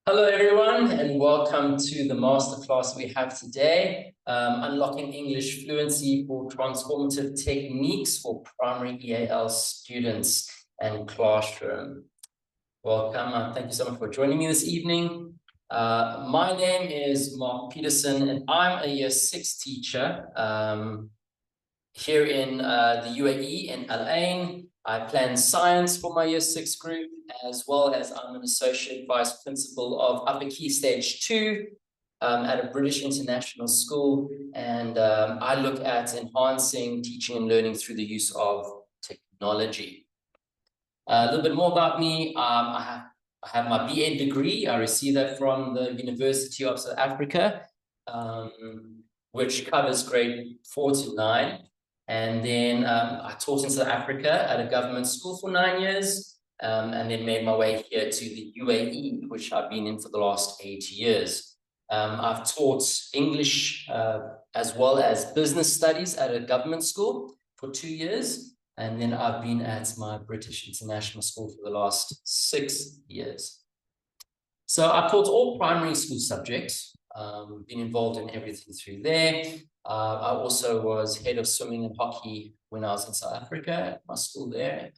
Hello, everyone, and welcome to the masterclass we have today, Unlocking English Fluency for Transformative Techniques for Primary EAL Students and Classroom. Welcome. Thank you so much for joining me this evening. My name is Marc Pietersen, and I'm a Year 6 teacher here in the UAE in Al Ain. I plan science for my Year 6 group, as well as I'm an Associate Vice Principal of Upper Key Stage 2 at a British international school. And I look at enhancing teaching and learning through the use of technology. A little bit more about me. I have my B.Ed degree. I received that from the University of South Africa, which covers grade 4 to 9. And then I taught in South Africa at a government school for 9 years, and then made my way here to the UAE, which I've been in for the last 8 years. I've taught English as well as business studies at a government school for 2 years. And then I've been at my British international school for the last 6 years. So I've taught all primary school subjects, been involved in everything through there. I also was head of swimming and hockey when I was in South Africa at my school there.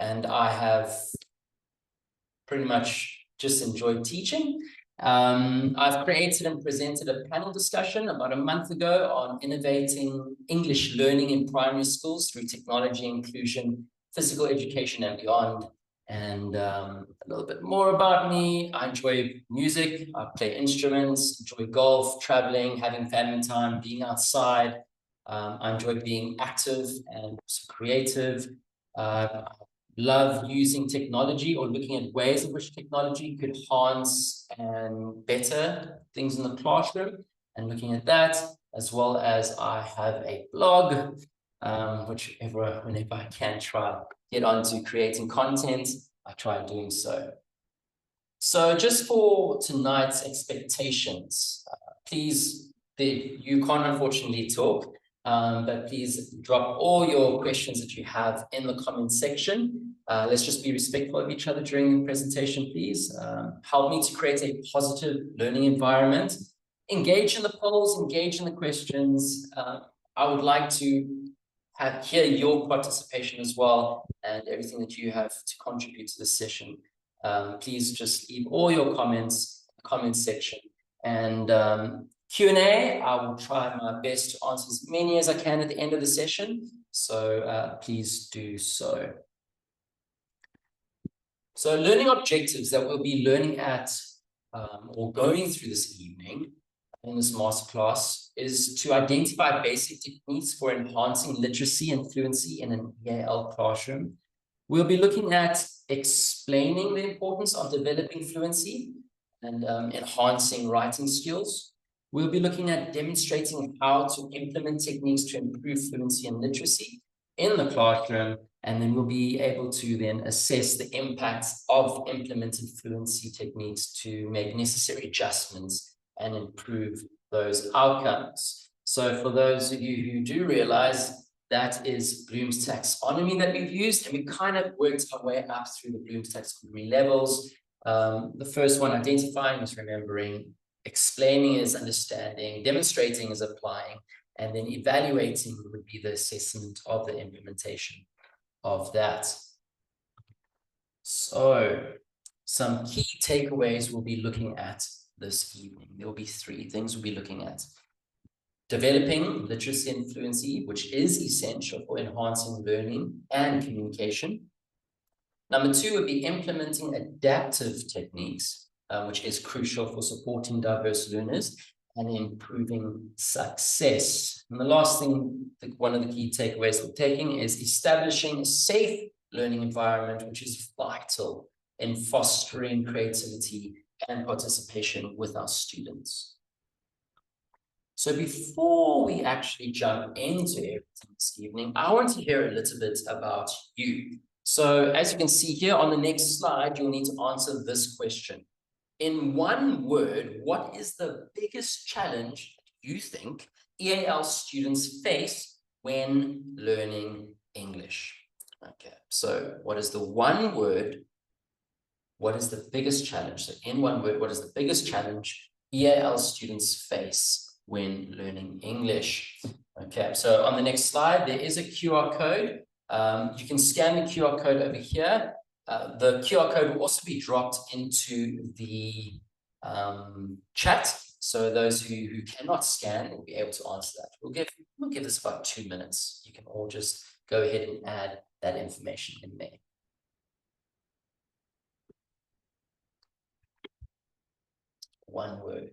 And I have pretty much just enjoyed teaching. I've created and presented a panel discussion about a month ago on innovating English learning in primary schools through technology, inclusion, physical education, and beyond. And a little bit more about me. I enjoy music. I play instruments, enjoy golf, traveling, having family time, being outside. I enjoy being active and creative. Love using technology or looking at ways in which technology could enhance and better things in the classroom, and looking at that, as well as I have a blog, whenever I can try get onto creating content, I try doing so. So just for tonight's expectations, please, you can't unfortunately talk, but please drop all your questions that you have in the comment section. Let's just be respectful of each other during the presentation, please. Help me to create a positive learning environment. Engage in the polls, engage in the questions. I would like to hear your participation as well, and everything that you have to contribute to the session. Please just leave all your comments in the comment section. And Q&A, I will try my best to answer as many as I can at the end of the session. So please do so. So learning objectives that we'll be learning at or going through this evening in this masterclass is to identify basic techniques for enhancing literacy and fluency in an EAL classroom. We'll be looking at explaining the importance of developing fluency and enhancing writing skills. We'll be looking at demonstrating how to implement techniques to improve fluency and literacy in the classroom, and then we'll be able to then assess the impacts of implemented fluency techniques to make necessary adjustments and improve those outcomes. So for those of you who do realize, that is Bloom's taxonomy that we've used, and we kind of worked our way up through the Bloom's taxonomy levels. The first one, identifying, is remembering, explaining is understanding, demonstrating is applying, and then evaluating would be the assessment of the implementation of that. So some key takeaways we'll be looking at this evening. There will be 3 things we'll be looking at. Developing literacy and fluency, which is essential for enhancing learning and communication. Number 2 would be implementing adaptive techniques, which is crucial for supporting diverse learners and improving success. And the last thing, one of the key takeaways we're taking, is establishing a safe learning environment, which is vital in fostering creativity and participation with our students. So before we actually jump into everything this evening, I want to hear a little bit about you. So as you can see here on the next slide, you'll need to answer this question. In one word, what is the biggest challenge you think EAL students face when learning English? Okay, so what is the one word What is the biggest challenge? So in one word, what is the biggest challenge EAL students face when learning English? Okay, so on the next slide, there is a QR code. You can scan the QR code over here. The QR code will also be dropped into the chat. So those who cannot scan will be able to answer that. We'll give this about 2 minutes. You can all just go ahead and add that information in there. One word.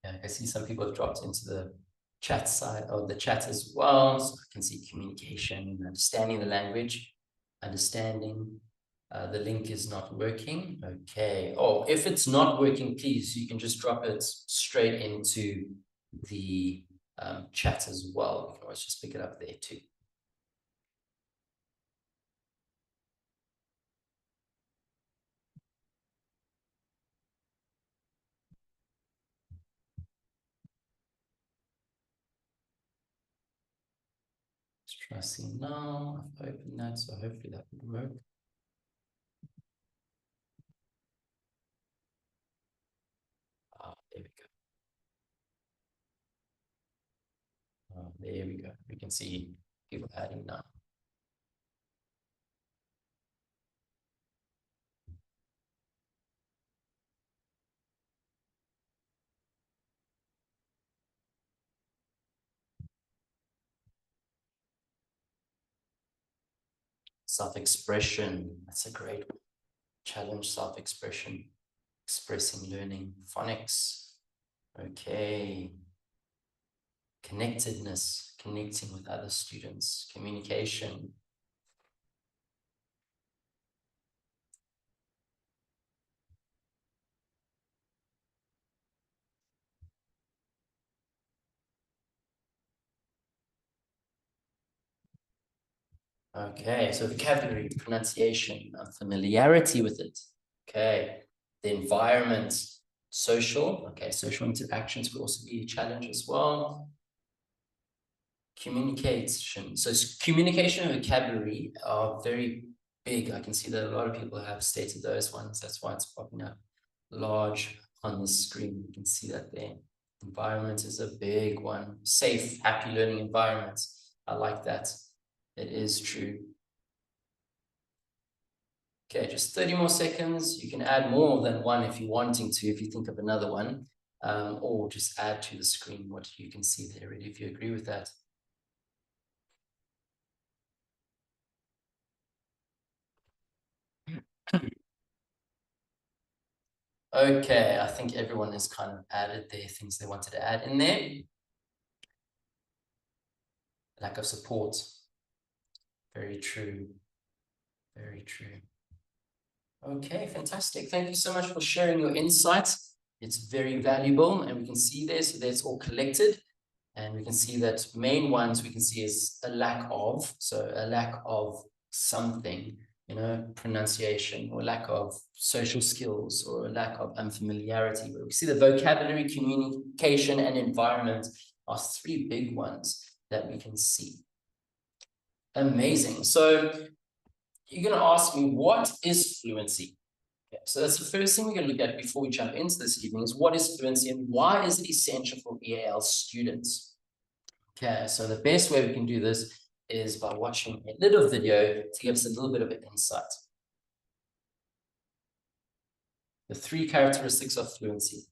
Yeah, I see some people have dropped into the chat side or the chat as well. So I can see communication, understanding the language, understanding. The link is not working. Okay. Oh, if it's not working, please, you can just drop it straight into the chat as well. You can always just pick it up there too. Let's try see now. I've opened that, so hopefully that would work. There we go. There we go. We can see people adding now. Self-expression. That's a great one. Challenge self-expression. Expressing learning. Phonics. Okay. Connectedness. Connecting with other students. Communication. Okay, so vocabulary, pronunciation, familiarity with it. Okay, the environment, social. Okay, social interactions could also be a challenge as well. Communication. So communication and vocabulary are very big. I can see that a lot of people have stated those ones. That's why it's popping up large on the screen. You can see that there. Environment is a big one. Safe, happy learning environment. I like that. It is true. Okay, just 30 more seconds. You can add more than one if you're wanting to, if you think of another one, or just add to the screen what you can see there already, if you agree with that. Okay, I think everyone has kind of added their things they wanted to add in there. Lack of support. Very true. Very true. Okay, fantastic. Thank you so much for sharing your insights. It's very valuable, and we can see there, so that's all collected. And we can see that main ones we can see is a lack of, so a lack of something, you know, pronunciation, or lack of social skills, or a lack of unfamiliarity. But we see the vocabulary, communication, and environment are three big ones that we can see. Amazing. So you're going to ask me, what is fluency? Okay, so that's the first thing we're going to look at before we jump into this evening is what is fluency and why is it essential for EAL students? Okay, so the best way we can do this is by watching a little video to give us a little bit of an insight. The three characteristics of fluency.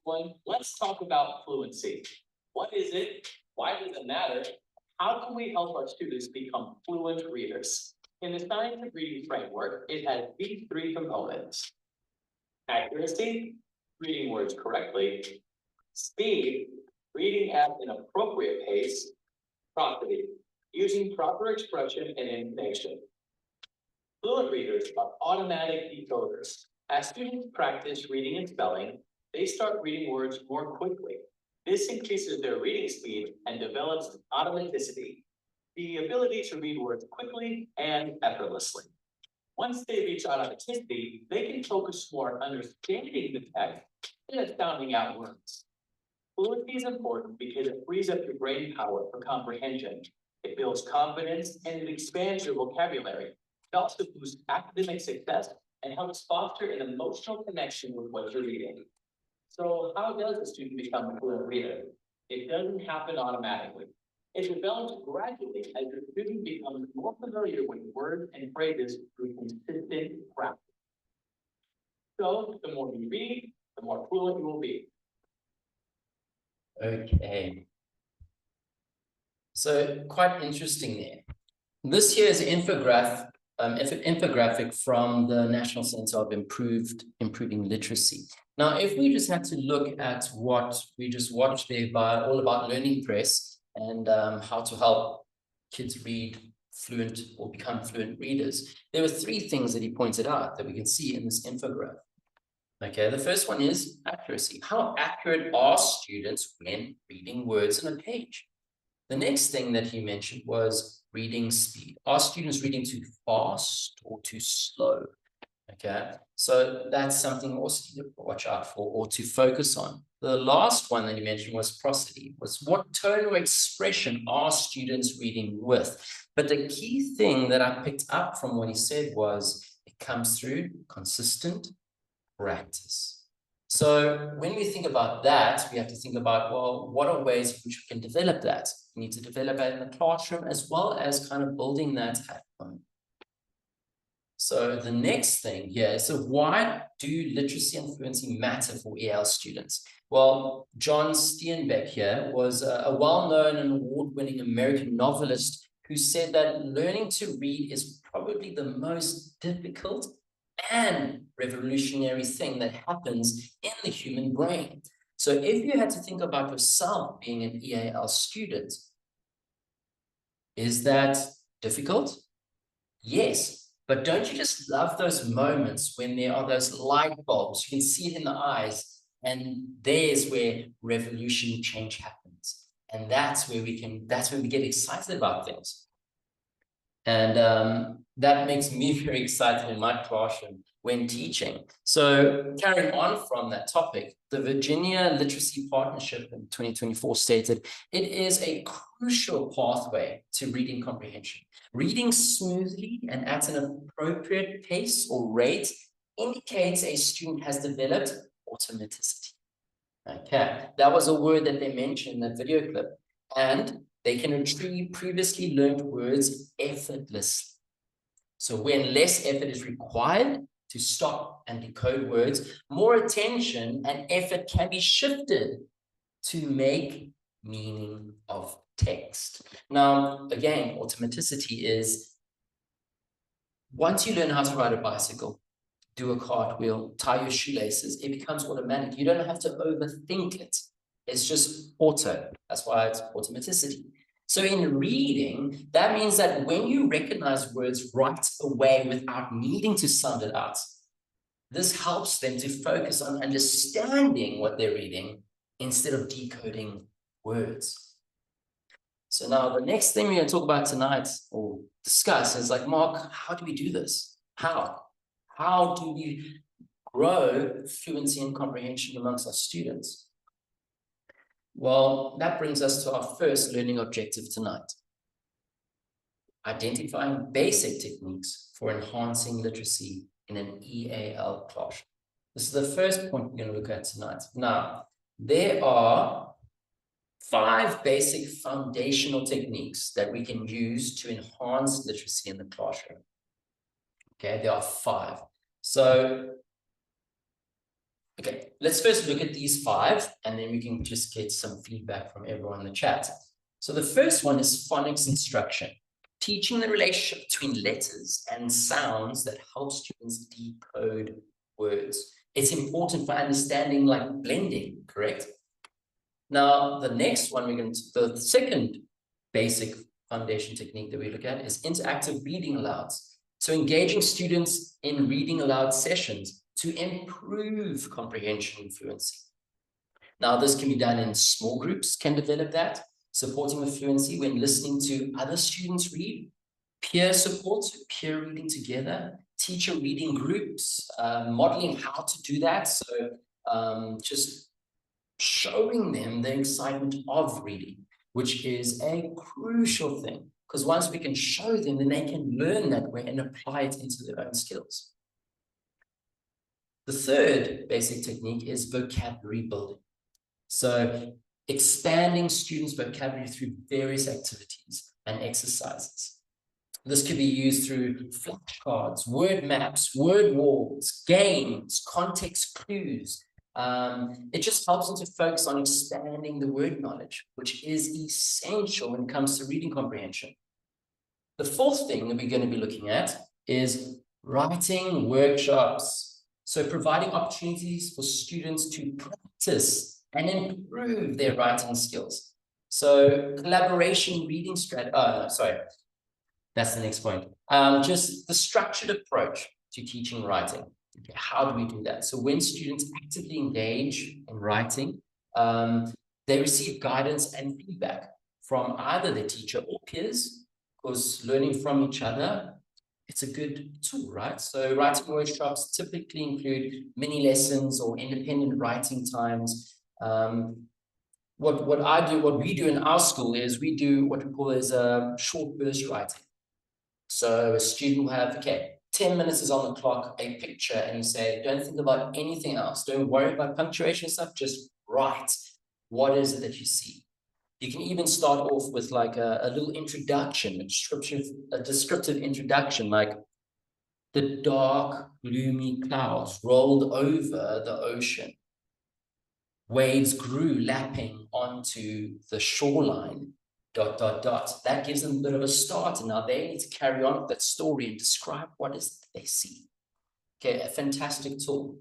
Everyone, let's talk about fluency. What is it? Why does it matter? How can we help our students become fluent readers? In the scientific reading framework, it has these three components: accuracy, reading words correctly; speed, reading at an appropriate pace; prosody, using proper expression and intonation. Fluent readers are automatic decoders. As students practice reading and spelling, they start reading words more quickly. This increases their reading speed and develops automaticity, the ability to read words quickly and effortlessly. Once they reach automaticity, they can focus more on understanding the text than sounding out words. Fluency is important because it frees up your brain power for comprehension. It builds confidence and it expands your vocabulary. It also boosts academic success and helps foster an emotional connection with what you're reading. So how does a student become a fluent reader? It doesn't happen automatically. It develops gradually as the student becomes more familiar with words and phrases through consistent practice. So the more you read, the more fluent you will be. Okay. So quite interesting there. This here is an infographic from the National Center of Improving Literacy. Now, if we just had to look at what we just watched there by All About Learning Press and how to help kids read fluent or become fluent readers, there were 3 things that he pointed out that we can see in this infographic. Okay, the first one is accuracy. How accurate are students when reading words on a page? The next thing that he mentioned was reading speed. Are students reading too fast or too slow? Okay, so that's something also to watch out for or to focus on. The last one that he mentioned was prosody, was what tone or expression are students reading with? But the key thing that I picked up from what he said was it comes through consistent practice. So when we think about that, we have to think about, well, what are ways in which we can develop that? We need to develop it in the classroom as well as kind of building that at home. So the next thing here, so why do literacy and fluency matter for EL students? Well, John Steinbeck here was a well-known and award-winning American novelist who said that learning to read is probably the most difficult and revolutionary thing that happens in the human brain. So if you had to think about yourself being an EAL student, is that difficult? Yes, but don't you just love those moments when there are those light bulbs, you can see it in the eyes, and there's where revolution change happens. And that's where we get excited about things. And that makes me very excited in my classroom when teaching. So carrying on from that topic, the Virginia Literacy Partnership in 2024 stated, it is a crucial pathway to reading comprehension. Reading smoothly and at an appropriate pace or rate indicates a student has developed automaticity. Okay, that was a word that they mentioned in that video clip. And they can retrieve previously learned words effortlessly. So when less effort is required to stop and decode words, more attention and effort can be shifted to make meaning of text. Now, again, automaticity is once you learn how to ride a bicycle, do a cartwheel, tie your shoelaces, it becomes automatic. You don't have to overthink it. It's just auto. That's why it's automaticity. So in reading, that means that when you recognize words right away without needing to sound it out, this helps them to focus on understanding what they're reading instead of decoding words. So now the next thing we're going to talk about tonight or discuss is like, Mark, how do we do this? How? How do we grow fluency and comprehension amongst our students? Well, that brings us to our first learning objective tonight. Identifying basic techniques for enhancing literacy in an EAL classroom. This is the first point we're going to look at tonight. Now, there are 5 basic foundational techniques that we can use to enhance literacy in the classroom. Okay, there are 5. So, okay, let's first look at these 5, and then we can just get some feedback from everyone in the chat. So the first one is phonics instruction, teaching the relationship between letters and sounds that help students decode words. It's important for understanding like blending, correct? Now, the next one, the second basic foundation technique that we look at is interactive reading alouds. So engaging students in reading aloud sessions to improve comprehension and fluency. Now, this can be done in small groups, can develop that, supporting the fluency when listening to other students read, peer support, peer reading together, teacher reading groups, modeling how to do that. So just showing them the excitement of reading, which is a crucial thing, because once we can show them, then they can learn that way and apply it into their own skills. The third basic technique is vocabulary building. So expanding students' vocabulary through various activities and exercises. This could be used through flashcards, word maps, word walls, games, context clues. It just helps them to focus on expanding the word knowledge, which is essential when it comes to reading comprehension. The fourth thing that we're going to be looking at is writing workshops. So providing opportunities for students to practice and improve their writing skills. So collaboration reading strategy, that's the next point. Just the structured approach to teaching writing. Okay, how do we do that? So when students actively engage in writing, they receive guidance and feedback from either their teacher or peers, because learning from each other, it's a good tool, right? So writing workshops typically include mini lessons or independent writing times. What we do in our school is we do what we call as a short burst writing. So a student will have, okay, 10 minutes is on the clock, a picture, and you say, don't think about anything else. Don't worry about punctuation stuff, just write. What is it that you see? You can even start off with like a little introduction, a descriptive introduction, like the dark, gloomy clouds rolled over the ocean. Waves grew, lapping onto the shoreline, ... That gives them a bit of a start, and now they need to carry on with that story and describe what is it they see. Okay, a fantastic tool.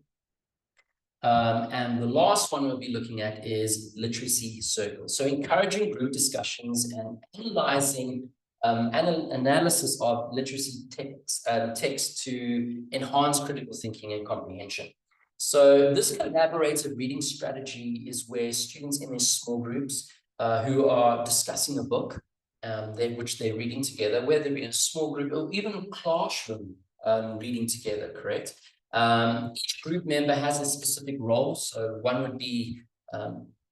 And the last one we'll be looking at is literacy circles. So encouraging group discussions and analyzing analysis of literacy text to enhance critical thinking and comprehension. So this collaborative reading strategy is where students in their small groups who are discussing a book, which they're reading together, whether it be in a small group or even classroom reading together, correct? Each group member has a specific role. So one would be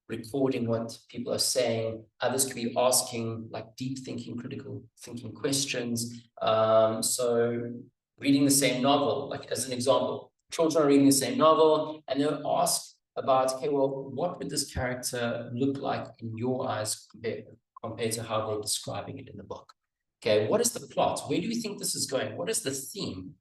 recording what people are saying. Others could be asking like deep thinking, critical thinking questions. So reading the same novel, like as an example, children are reading the same novel and they'll ask about, okay, well, what would this character look like in your eyes compared to how they're describing it in the book? Okay, what is the plot? Where do you think this is going? What is the theme?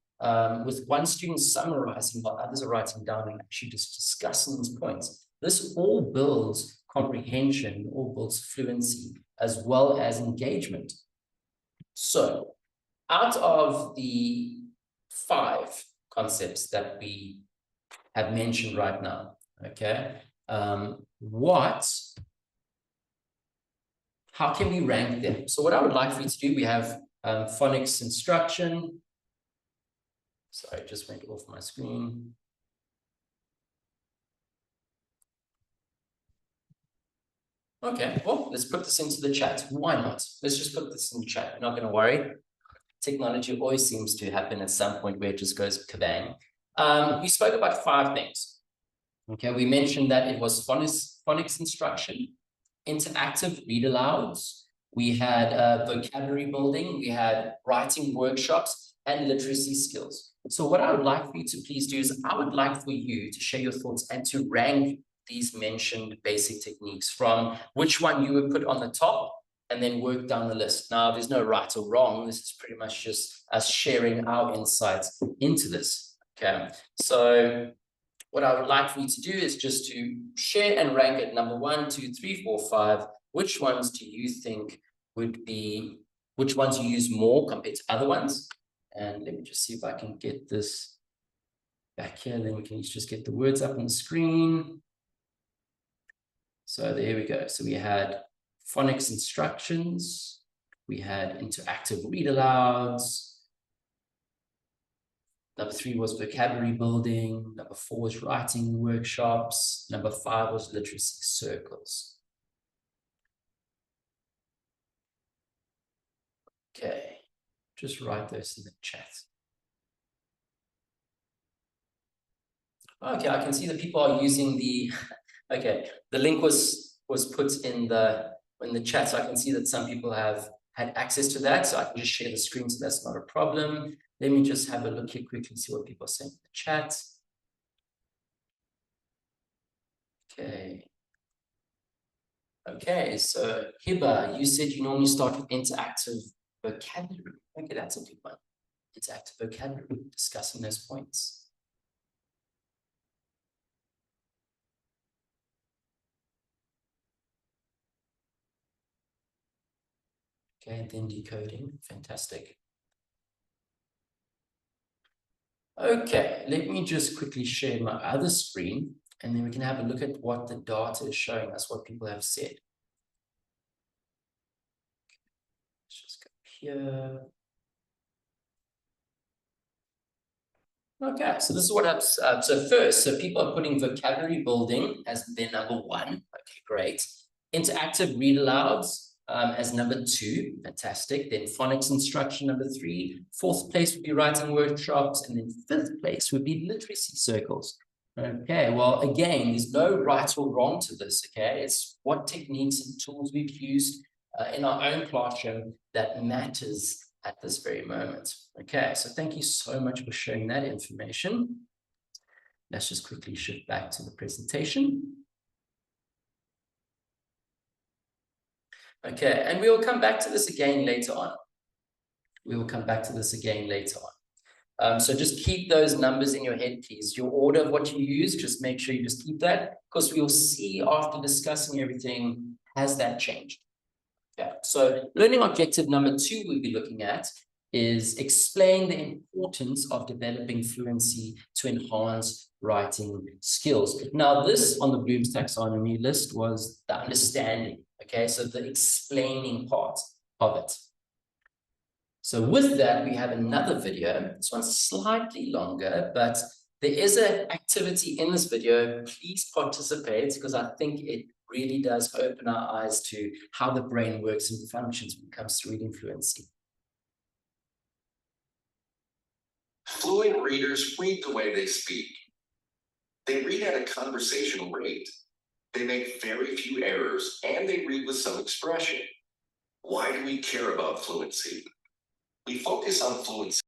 With one student summarizing while others are writing down and actually just discussing these points. This all builds comprehension, all builds fluency, as well as engagement. So, out of the 5 concepts that we have mentioned right now, okay, how can we rank them? So what I would like for you to do, we have phonics instruction. Sorry, it just went off my screen. Okay, well, let's put this into the chat. Why not? Let's just put this in the chat. You're not going to worry. Technology always seems to happen at some point where it just goes kabang. We spoke about 5 things. Okay, we mentioned that it was phonics instruction, interactive read alouds. We had vocabulary building. We had writing workshops and literacy skills. So what I would like for you to please do is I would like for you to share your thoughts and to rank these mentioned basic techniques from which one you would put on the top and then work down the list. Now, there's no right or wrong. This is pretty much just us sharing our insights into this. Okay, so what I would like for you to do is just to share and rank it number 1, 2, 3, 4, 5. Which ones do you think would be, which ones you use more compared to other ones? And let me just see if I can get this back here. Then we can just get the words up on the screen. So there we go. So we had phonics instructions. We had interactive read alouds. Number 3 was vocabulary building. Number 4 was writing workshops. Number 5 was literacy circles. Okay, just write those in the chat. Okay, I can see that people are using the, okay, the link was put in the chat, so I can see that some people have had access to that, so I can just share the screen, so that's not a problem. Let me just have a look here quickly, see what people are saying in the chat. Okay. Okay, so Hiba, you said you normally start with interactive vocabulary. Okay, that's a good one. Interactive vocabulary, discussing those points. Okay, and then decoding, fantastic. Okay, let me just quickly share my other screen, and then we can have a look at what the data is showing us, what people have said. Let's just go here. Okay, so this is what I've, so people are putting vocabulary building as their number 1. Okay, great. Interactive read alouds as number 2, fantastic. Then phonics instruction, number 3. 4th place would be writing workshops, and then 5th place would be literacy circles. Okay, well, again, there's no right or wrong to this, okay? It's what techniques and tools we've used in our own classroom that matters at this very moment. Okay, so thank you so much for sharing that information. Let's just quickly shift back to the presentation. Okay, and we will come back to this again later on. So just keep those numbers in your head, please. Your order of what you use, just make sure you just keep that, because we'll see after discussing everything, has that changed? Yeah, so learning objective number 2 we'll be looking at is explain the importance of developing fluency to enhance writing skills. Now, this on the Bloom's taxonomy list was the understanding, okay? So the explaining part of it. So with that, we have another video. This one's slightly longer, but there is an activity in this video. Please participate, because I think it really does open our eyes to how the brain works and functions when it comes to reading fluency. Fluent readers read the way they speak. They read at a conversational rate. They make very few errors, and they read with some expression. Why do we care about fluency? We focus on fluency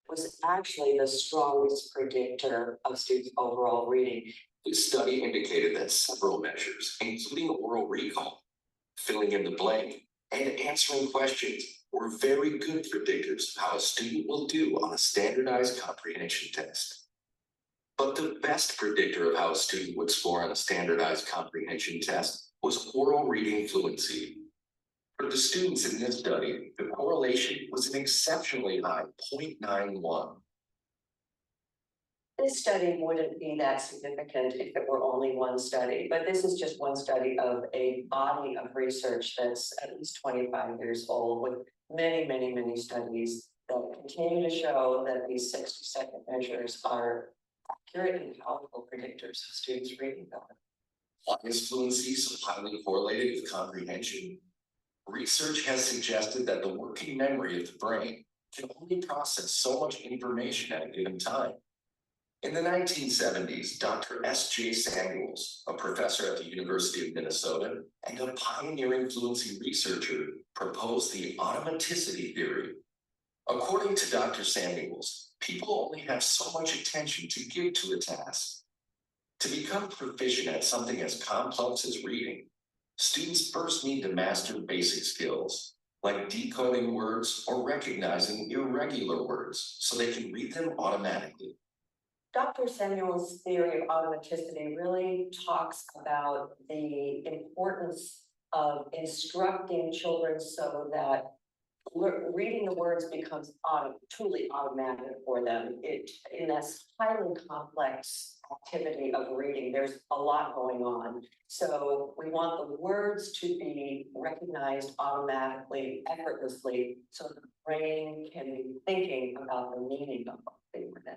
was actually the strongest predictor of students' overall reading. This study indicated that several measures, including oral recall, filling in the blank, and answering questions, were very good predictors of how a student will do on a standardized comprehension test. But the best predictor of how a student would score on a standardized comprehension test was oral reading fluency. For the students in this study, the correlation was an exceptionally high 0.91. This study wouldn't be that significant if it were only one study, but this is just one study of a body of research that's at least 25 years old, with many, many, many studies that continue to show that these 60-second measures are accurate and powerful predictors of students' reading power. Why is fluency so highly correlated with comprehension? Research has suggested that the working memory of the brain can only process so much information at a given time. In the 1970s, Dr. S.J. Samuels, a professor at the University of Minnesota and a pioneering fluency researcher, proposed the automaticity theory. According to Dr. Samuels, people only have so much attention to give to a task. To become proficient at something as complex as reading, students first need to master basic skills, like decoding words or recognizing irregular words so they can read them automatically. Dr. Samuel's theory of automaticity really talks about the importance of instructing children so that reading the words becomes truly automatic for them. In this highly complex activity of reading, there's a lot going on. So we want the words to be recognized automatically, effortlessly, so the brain can be thinking about the meaning of what they were in.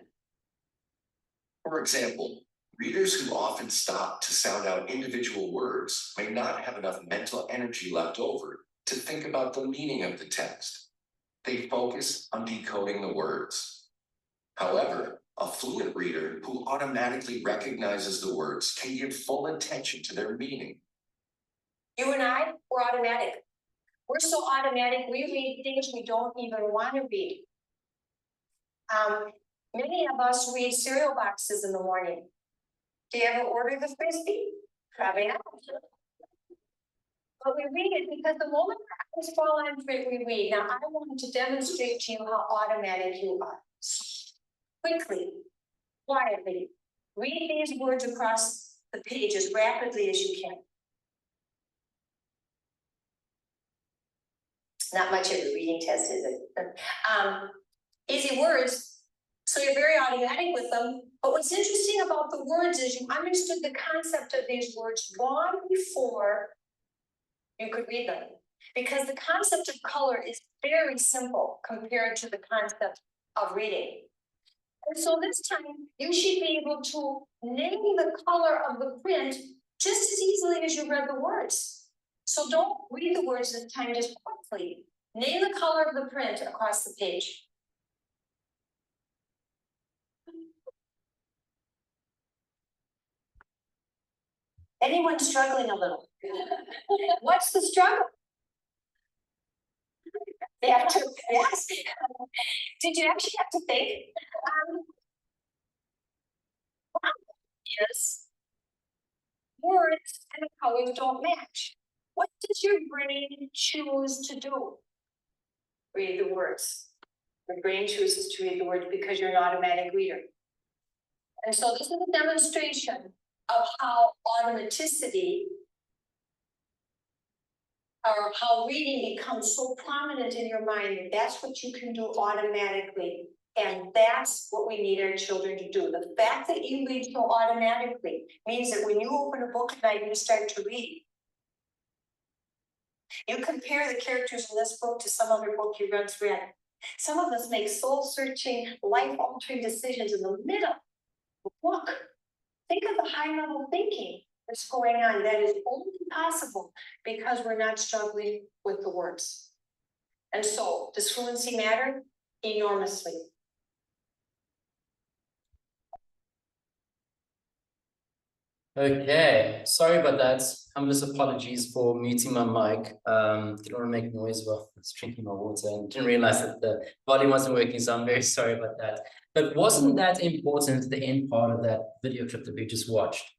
For example, readers who often stop to sound out individual words may not have enough mental energy left over to think about the meaning of the text. They focus on decoding the words. However, a fluent reader who automatically recognizes the words can give full attention to their meaning. You and I, we're automatic. We're so automatic, we read things we don't even want to read. Many of us read cereal boxes in the morning. Do you ever order the Frisbee? Probably not. But we read it because the moment our eyes fall onto it, we read. Now, I want to demonstrate to you how automatic you are. Quickly, quietly, read these words across the page as rapidly as you can. It's not much of a reading test, is it? Easy words, so you're very automatic with them. But what's interesting about the words is you understood the concept of these words long before you could read them. Because the concept of color is very simple compared to the concept of reading. And so this time, you should be able to name the color of the print just as easily as you read the words. So don't read the words this time, just quickly. Name the color of the print across the page. Anyone struggling a little? What's the struggle? They have to ask. Did you actually have to think? Yes. Words and colors don't match. What does your brain choose to do? Read the words. Your brain chooses to read the words because you're an automatic reader. And so this is a demonstration of how automaticity, or how reading becomes so prominent in your mind that that's what you can do automatically. And that's what we need our children to do. The fact that you read so automatically means that when you open a book at night and you start to read, you compare the characters in this book to some other book you once read. Some of us make soul-searching, life-altering decisions in the middle of the book. Think of the high-level thinking that's going on. That is only possible because we're not struggling with the words. And so, does fluency matter? Enormously. Okay, sorry about that. Humblest apologies for muting my mic. Didn't want to make noise while I was drinking my water and didn't realize that the volume wasn't working, so I'm very sorry about that. But wasn't that important, the end part of that video clip that we just watched?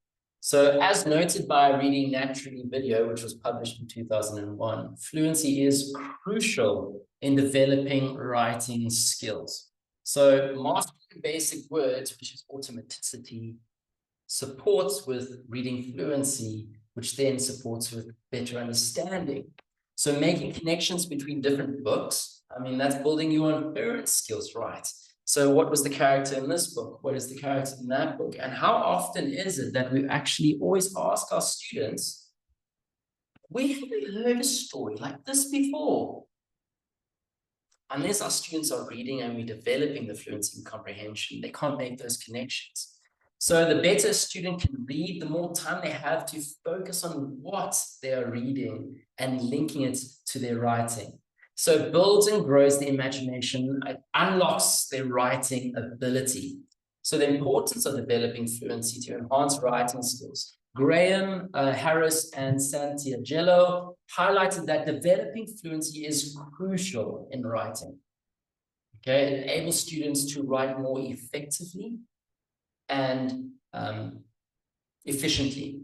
So as noted by Reading Naturally video, which was published in 2001, fluency is crucial in developing writing skills. So mastering basic words, which is automaticity, supports with reading fluency, which then supports with better understanding. So making connections between different books, I mean, that's building your inference skills, right? So what was the character in this book? What is the character in that book? And how often is it that we actually always ask our students, where have we heard a story like this before? Unless our students are reading and we're developing the fluency and comprehension, they can't make those connections. So the better a student can read, the more time they have to focus on what they are reading and linking it to their writing. So it builds and grows the imagination, it unlocks their writing ability. So the importance of developing fluency to enhance writing skills. Graham, Harris, and Santiago highlighted that developing fluency is crucial in writing. Okay, it enables students to write more effectively and efficiently.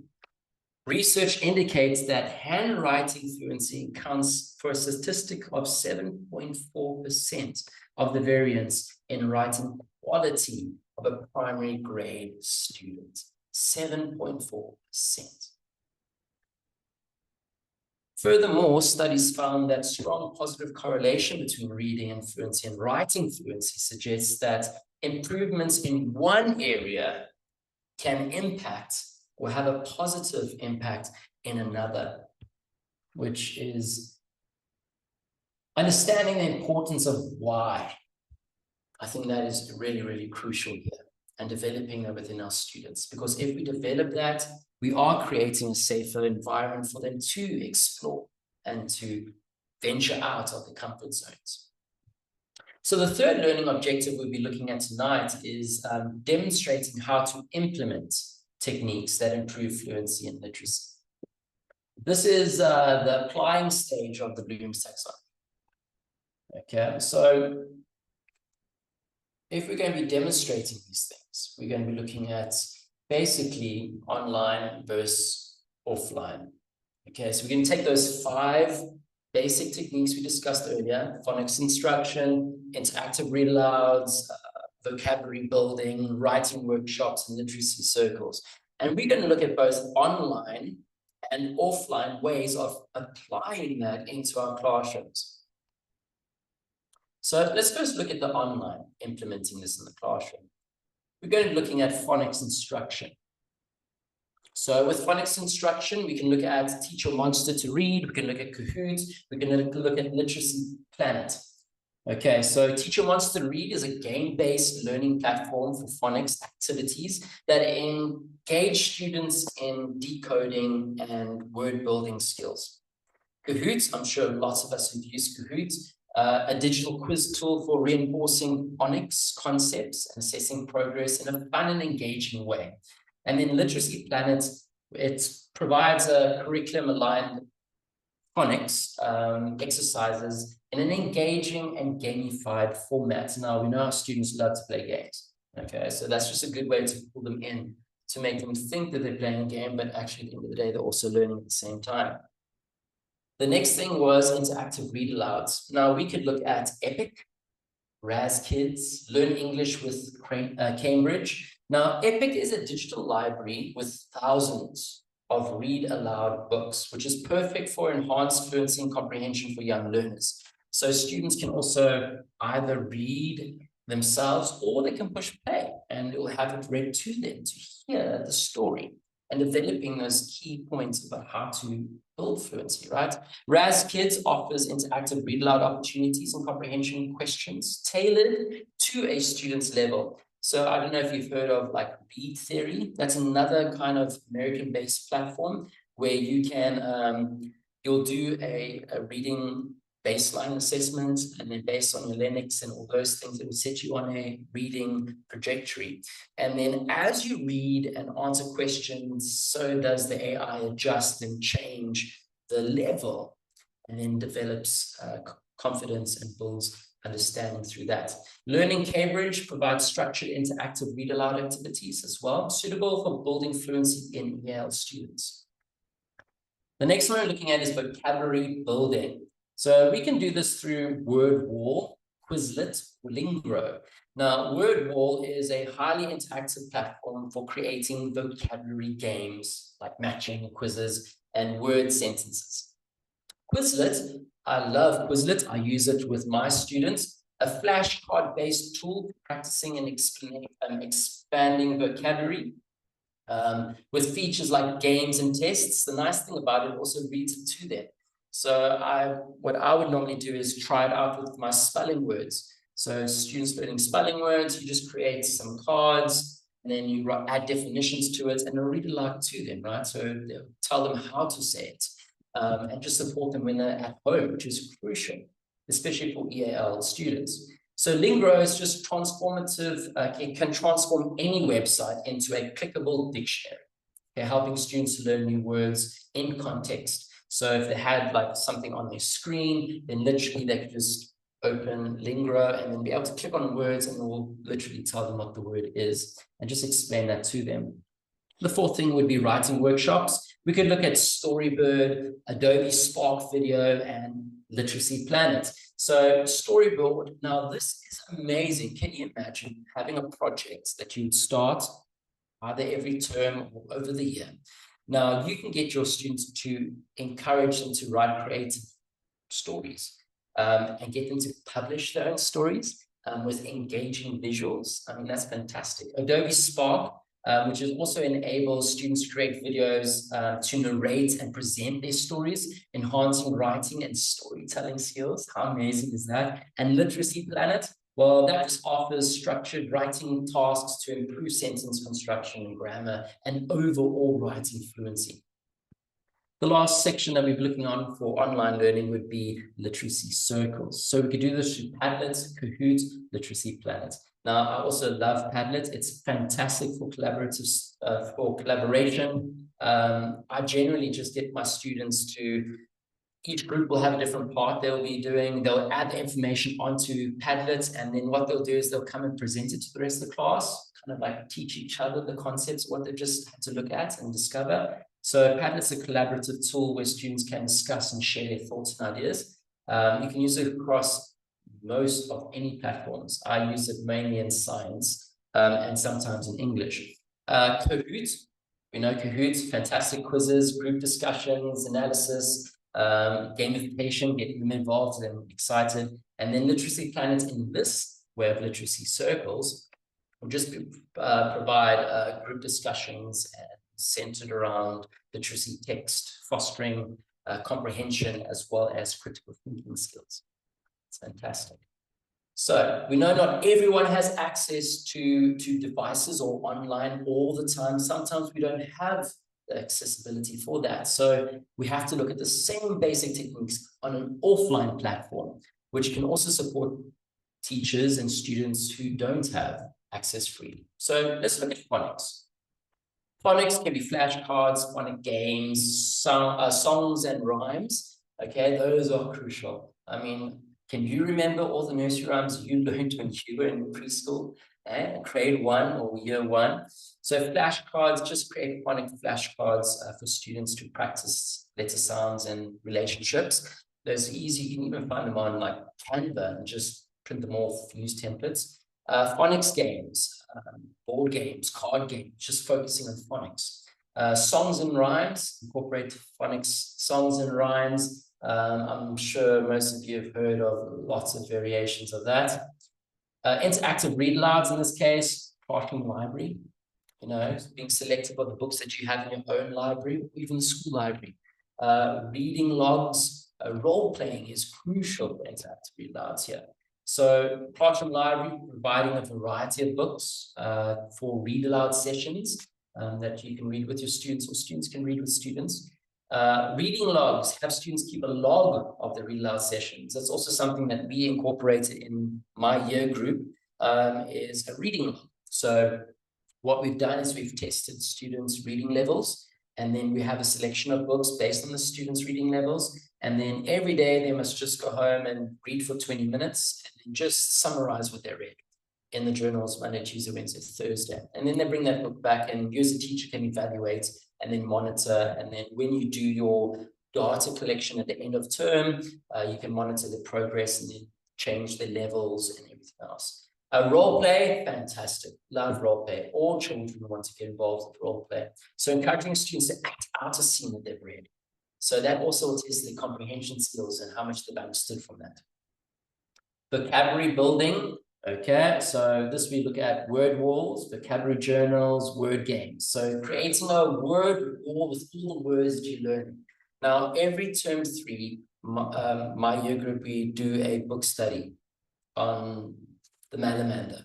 Research indicates that handwriting fluency accounts for a statistic of 7.4% of the variance in writing quality of a primary grade student. 7.4%. Furthermore, studies found that strong positive correlation between reading and fluency and writing fluency suggests that improvements in one area can impact or have a positive impact in another, which is understanding the importance of why. I think that is really, really crucial here, and developing that within our students, because if we develop that, we are creating a safer environment for them to explore and to venture out of the comfort zones. So the third learning objective we'll be looking at tonight is demonstrating how to implement techniques that improve fluency and literacy. This is the applying stage of the Bloom's taxonomy. Okay, so if we're going to be demonstrating these things, we're going to be looking at basically online versus offline. Okay, so we're going to take those 5 basic techniques we discussed earlier: phonics instruction, interactive read alouds, vocabulary building, writing workshops, and literacy circles. And we're going to look at both online and offline ways of applying that into our classrooms. So let's first look at the online, implementing this in the classroom. We're going to be looking at phonics instruction. So with phonics instruction, we can look at Teach Your Monster to Read, we can look at Kahoot, we can look at Literacy Planet. Okay, so Teach Your Monster to Read is a game-based learning platform for phonics activities that engage students in decoding and word-building skills. Kahoot, I'm sure lots of us have used Kahoot, a digital quiz tool for reinforcing phonics concepts and assessing progress in a fun and engaging way. And then Literacy Planet, it provides a curriculum-aligned phonics exercises in an engaging and gamified format. Now, we know our students love to play games. Okay, so that's just a good way to pull them in, to make them think that they're playing a game, but actually at the end of the day, they're also learning at the same time. The next thing was interactive read alouds. Now, we could look at Epic, Raz Kids, Learn English with Cambridge. Now, Epic is a digital library with thousands of read aloud books, which is perfect for enhanced fluency and comprehension for young learners. So students can also either read themselves or they can push play and it will have it read to them to hear the story and developing those key points about how to build fluency, right? Raz Kids offers interactive read aloud opportunities and comprehension questions tailored to a student's level. So I don't know if you've heard of like Read Theory. That's another kind of American-based platform where you can, you'll do a reading baseline assessment, and then based on your Linux and all those things, it will set you on a reading trajectory. And then as you read and answer questions, so does the AI adjust and change the level, and then develops confidence and builds understanding through that. Learning Cambridge provides structured interactive read aloud activities as well, suitable for building fluency in EL students. The next one we're looking at is vocabulary building. So we can do this through Word Wall, Quizlet, or Lingro. Now, Word Wall is a highly interactive platform for creating vocabulary games like matching, quizzes, and word sentences. Quizlet, I love Quizlet. I use it with my students, a flashcard-based tool for practicing and expanding vocabulary. With features like games and tests. The nice thing about it also reads it to them. So what I would normally do is try it out with my spelling words. So students learning spelling words, you just create some cards and then you add definitions to it and they'll read it aloud to them, right? So they'll tell them how to say it and just support them when they're at home, which is crucial, especially for EAL students. So Lingro is just transformative. It can transform any website into a clickable dictionary. They're helping students to learn new words in context. So if they had like something on their screen, then literally they could just open Lingro and then be able to click on words and it will literally tell them what the word is and just explain that to them. The fourth thing would be writing workshops. We could look at Storybird, Adobe Spark Video, and Literacy Planet. So Storyboard, now this is amazing. Can you imagine having a project that you would start either every term or over the year? Now you can get your students to encourage them to write creative stories and get them to publish their own stories with engaging visuals. I mean, that's fantastic. Adobe Spark, which is also enables students to create videos to narrate and present their stories, enhancing writing and storytelling skills. How amazing is that? And Literacy Planet, well, that just offers structured writing tasks to improve sentence construction and grammar and overall writing fluency. The last section that we're looking on for online learning would be literacy circles. So we could do this through Padlet, Kahoot, Literacy Planet. Now, I also love Padlet. It's fantastic for collaboration. I generally just get my students to, each group will have a different part they'll be doing. They'll add the information onto Padlet, and then what they'll do is they'll come and present it to the rest of the class, kind of like teach each other the concepts, what they've just had to look at and discover. So Padlet's a collaborative tool where students can discuss and share their thoughts and ideas. You can use it across most of any platforms. I use it mainly in science and sometimes in English. Kahoot, we know Kahoot, fantastic quizzes, group discussions, analysis, gamification, getting them involved and excited. And then Literacy Planet, in this way of literacy circles, will just provide group discussions and centered around literacy text, fostering comprehension as well as critical thinking skills. It's fantastic. So we know not everyone has access to devices or online all the time. Sometimes we don't have the accessibility for that. So we have to look at the same basic techniques on an offline platform, which can also support teachers and students who don't have access freely. So let's look at phonics. Phonics can be flashcards, phonic games, songs and rhymes. Okay, those are crucial. I mean, can you remember all the nursery rhymes you learned when you were in preschool, grade 1 or year 1? So flashcards, just create phonic flashcards for students to practice letter sounds and relationships. Those are easy. You can even find them on like Canva and just print them off, use templates. Phonics games, board games, card games, just focusing on phonics. Songs and rhymes, incorporate phonics songs and rhymes. I'm sure most of you have heard of lots of variations of that. Interactive read alouds in this case, classroom library, you know, being selective of the books that you have in your own library, or even the school library. Reading logs, role playing is crucial for interactive read alouds here. So classroom library providing a variety of books for read aloud sessions that you can read with your students or students can read with students. Reading logs, have students keep a log of the read aloud sessions. That's also something that we incorporated in my year group is a reading log. So what we've done is we've tested students' reading levels, and then we have a selection of books based on the students' reading levels. And then every day they must just go home and read for 20 minutes and then just summarize what they read in the journals Monday, Tuesday, Wednesday, Thursday. And then they bring that book back, and you as a teacher can evaluate and then monitor. And then when you do your data collection at the end of term, you can monitor the progress and then change the levels and everything else. Role play, fantastic. Love role play. All children want to get involved with role play. So encouraging students to act out a scene that they've read. So that also will test their comprehension skills and how much they've understood from that. Vocabulary building. Okay, so this we look at word walls, vocabulary journals, word games. So creating a word wall with all the words that you learn. Now, every term 3, my year group, we do a book study on the Malamander.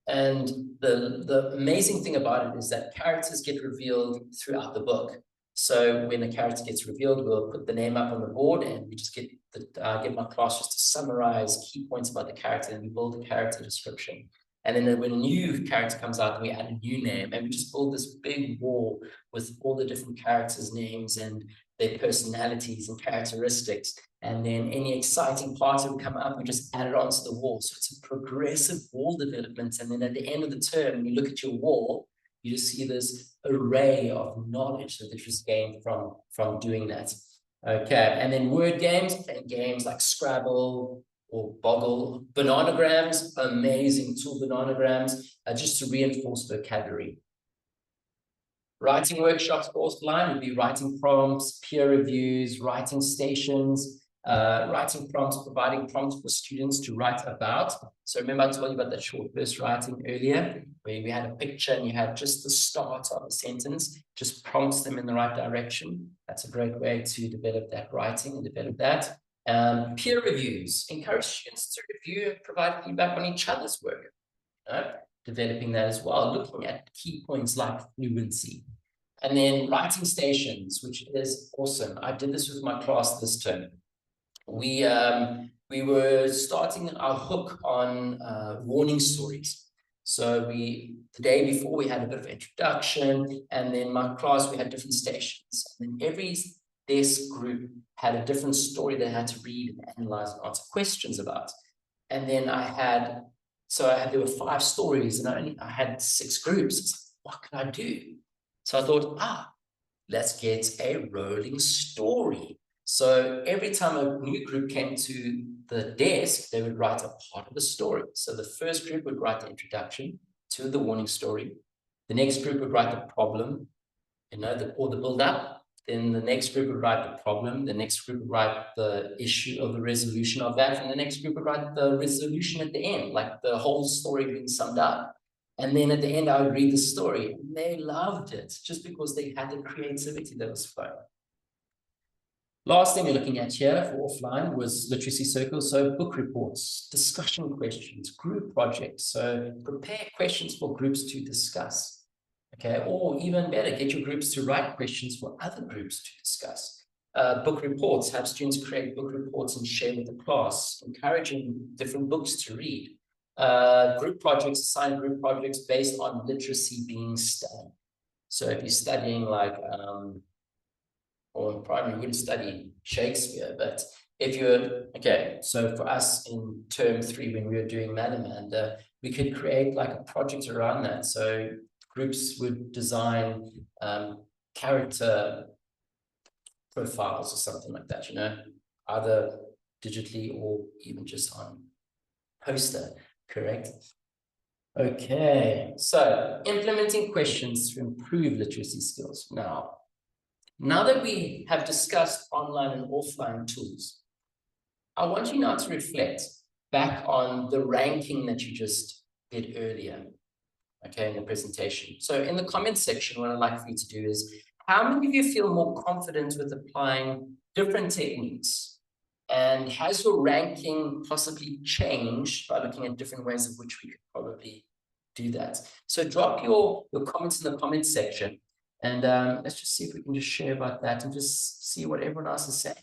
And the amazing thing about it is that characters get revealed throughout the book. So when a character gets revealed, we'll put the name up on the board, and we just get my class just to summarize key points about the character, and we build a character description. And then when a new character comes out, we add a new name, and we just build this big wall with all the different characters' names and their personalities and characteristics. And then any exciting parts that would come up, we just add it onto the wall. So it's a progressive wall development. And then at the end of the term, you look at your wall You just see this array of knowledge that they just gained from doing that. Okay, and then word games, playing games like Scrabble or Boggle. Bananagrams, amazing tool, bananagrams, just to reinforce vocabulary. Writing workshops for offline would be writing prompts, peer reviews, writing stations, writing prompts, providing prompts for students to write about. So remember I told you about that short burst writing earlier, where we had a picture and you had just the start of a sentence, just prompts them in the right direction. That's a great way to develop that writing and develop that. Peer reviews, encourage students to review and provide feedback on each other's work. Developing that as well, looking at key points like fluency. And then writing stations, which is awesome. I did this with my class this term. We were starting our hook on warning stories. So the day before we had a bit of introduction, and then my class, we had different stations. And then every desk group had a different story they had to read and analyze and answer questions about. And then there were 5 stories and I had 6 groups. It's like, what can I do? So I thought, let's get a rolling story. So every time a new group came to the desk, they would write a part of the story. So the first group would write the introduction to the warning story. The next group would write the problem, or the build-up. Then the next group would write the problem. The next group would write the issue of the resolution of that. And the next group would write the resolution at the end, like the whole story being summed up. And then at the end, I would read the story. And they loved it just because they had the creativity that was fun. Last thing we're looking at here for offline was literacy circles. So book reports, discussion questions, group projects. So prepare questions for groups to discuss. Okay, or even better, get your groups to write questions for other groups to discuss. Book reports, have students create book reports and share with the class, encouraging different books to read. Group projects, assign group projects based on literacy being studied. So if you're studying like, or in primary, you wouldn't study Shakespeare, but if you're, okay, so for us in term 3, when we were doing Malamanda, we could create like a project around that. So groups would design character profiles or something like that, either digitally or even just on poster, correct? Okay, so implementing questions to improve literacy skills. Now that we have discussed online and offline tools, I want you now to reflect back on the ranking that you just did earlier, okay, in the presentation. So in the comments section, what I'd like for you to do is, how many of you feel more confident with applying different techniques? And has your ranking possibly changed by looking at different ways of which we could probably do that? So drop your comments in the comments section. And let's just see if we can just share about that and just see what everyone else is saying.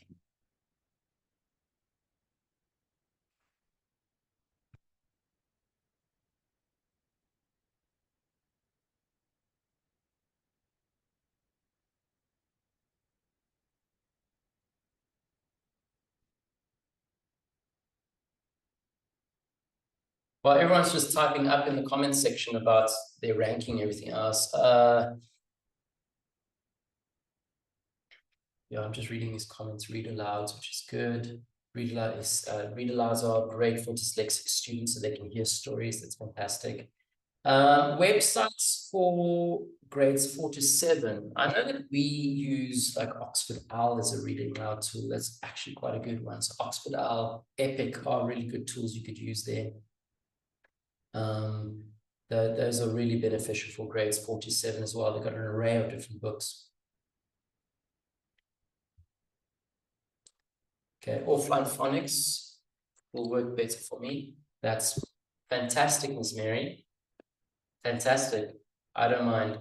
Well, everyone's just typing up in the comments section about their ranking and everything else. Yeah, I'm just reading these comments, read alouds, which is good. Read alouds are great for dyslexic students so they can hear stories. That's fantastic. Websites for grades 4 to 7. I know that we use like Oxford Owl as a reading aloud tool. That's actually quite a good one. So Oxford Owl, Epic are really good tools you could use there. Those are really beneficial for grades 4 to 7 as well. They've got an array of different books. Okay, offline phonics will work better for me. That's fantastic, Ms. Mary. Fantastic. I don't mind.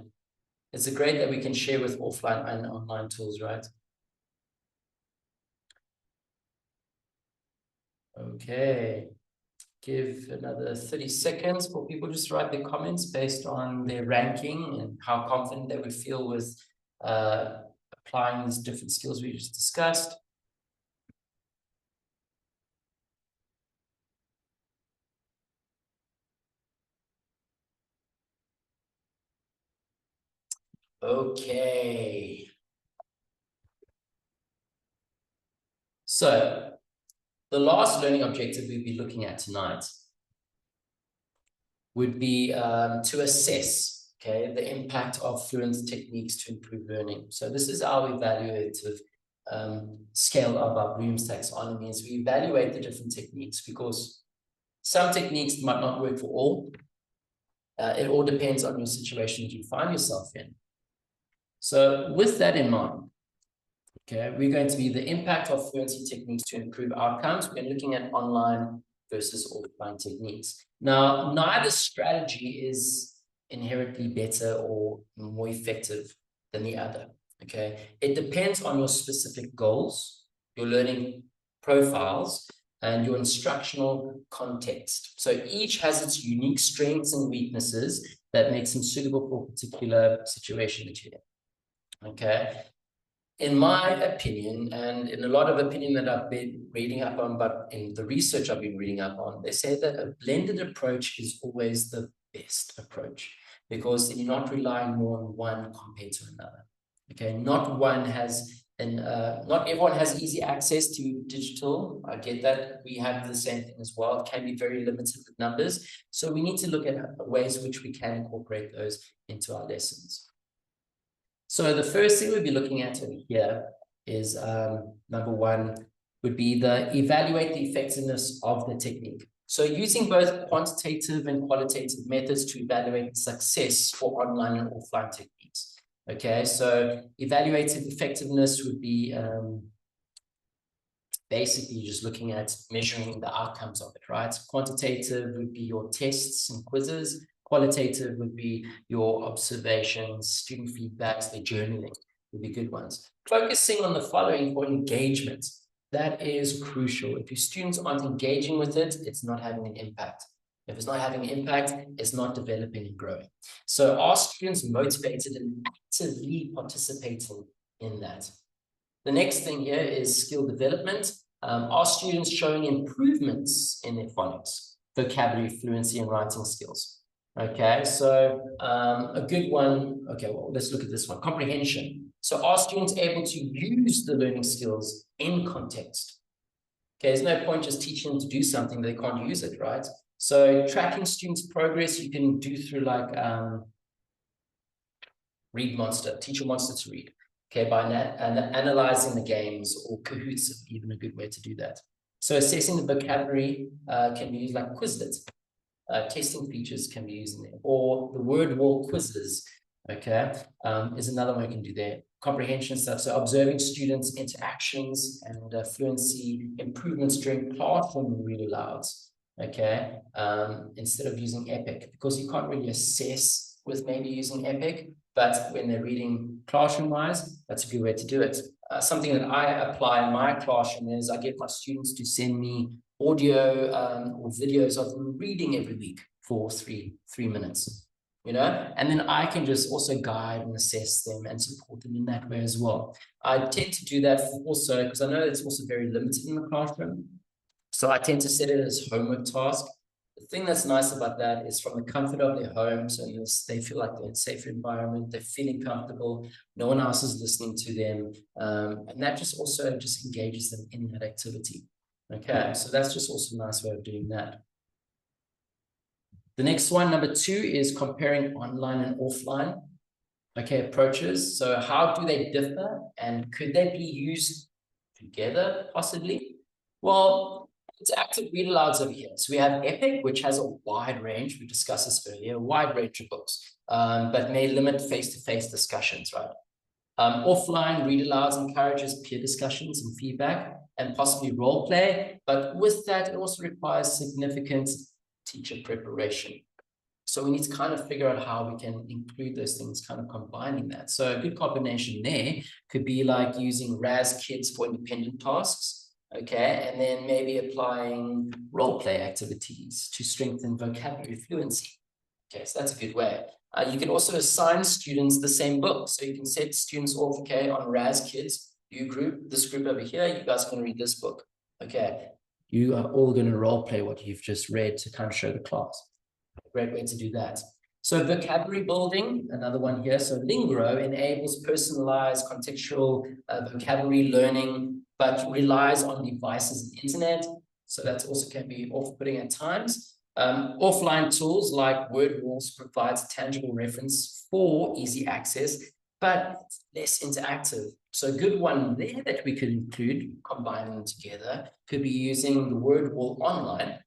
It's great that we can share with offline and online tools, right? Okay. Give another 30 seconds for people just to write their comments based on their ranking and how confident they would feel with applying these different skills we just discussed. Okay. So the last learning objective we'll be looking at tonight would be to assess, okay, the impact of fluent techniques to improve learning. So this is our evaluative scale of our Bloom's taxonomy. Is we evaluate the different techniques because some techniques might not work for all. It all depends on your situation that you find yourself in. So with that in mind, okay, we're going to be the impact of fluency techniques to improve outcomes. We're looking at online versus offline techniques. Now, neither strategy is inherently better or more effective than the other, okay? It depends on your specific goals, your learning profiles, and your instructional context. So each has its unique strengths and weaknesses that makes them suitable for a particular situation that you're in, okay? In my opinion, and in a lot of opinion that I've been reading up on, but in the research I've been reading up on, they say that a blended approach is always the best approach because you're not relying more on one compared to another. Okay, not everyone has easy access to digital. I get that. We have the same thing as well. It can be very limited with numbers. So we need to look at ways which we can incorporate those into our lessons. So the first thing we'll be looking at over here is number one would be evaluate the effectiveness of the technique. So using both quantitative and qualitative methods to evaluate success for online and offline techniques. Okay, so evaluative effectiveness would be basically just looking at measuring the outcomes of it, right? Quantitative would be your tests and quizzes. Qualitative would be your observations, student feedbacks, their journaling would be good ones. Focusing on the following for engagement. That is crucial. If your students aren't engaging with it, it's not having an impact. If it's not having an impact, it's not developing and growing. So are students motivated and actively participating in that? The next thing here is skill development. Are students showing improvements in their phonics, vocabulary, fluency, and writing skills? Okay, so a good one, okay, well, let's look at this one, comprehension. So are students able to use the learning skills in context? Okay, there's no point just teaching them to do something they can't use it, right? So tracking students' progress, you can do through like Read Monster, teach your monster to read. Okay, by analyzing the games, or Kahoots is even a good way to do that. So assessing the vocabulary can be used like Quizlet. Testing features can be used in there, or the word wall quizzes, okay, is another one you can do there. Comprehension stuff, so observing students' interactions and fluency improvements during classroom read alouds, okay, instead of using Epic, because you can't really assess with maybe using Epic, but when they're reading classroom-wise, that's a good way to do it. Something that I apply in my classroom is I get my students to send me audio or videos of them reading every week for three minutes, you know, and then I can just also guide and assess them and support them in that way as well. I tend to do that also because I know it's also very limited in the classroom. So I tend to set it as homework task. The thing that's nice about that is from the comfort of their homes, and they feel like they're in a safer environment, they're feeling comfortable, no one else is listening to them, and that just also just engages them in that activity. Okay, so that's just also a nice way of doing that. The next one, number 2, is comparing online and offline, okay, approaches. So how do they differ, and could they be used together, possibly? Well, it's active read alouds over here. So we have Epic, which has a wide range. We discussed this earlier, a wide range of books, but may limit face-to-face discussions, right? Offline read alouds encourages peer discussions and feedback and possibly role play, but with that, it also requires significant teacher preparation. So we need to kind of figure out how we can include those things, kind of combining that. So a good combination there could be like using RAS Kids for independent tasks. Okay, and then maybe applying role play activities to strengthen vocabulary fluency. Okay, so that's a good way. You can also assign students the same book. So you can set students off, okay, on RAS Kids, you group, this group over here, you guys are going to read this book. Okay, you are all going to role play what you've just read to kind of show the class. Great way to do that. So vocabulary building, another one here. So Lingro enables personalized contextual vocabulary learning, but relies on devices and internet. So that also can be off-putting at times. Offline tools like word walls provides a tangible reference for easy access, but it's less interactive. So a good one there that we could include, combining them together, could be using the word wall online,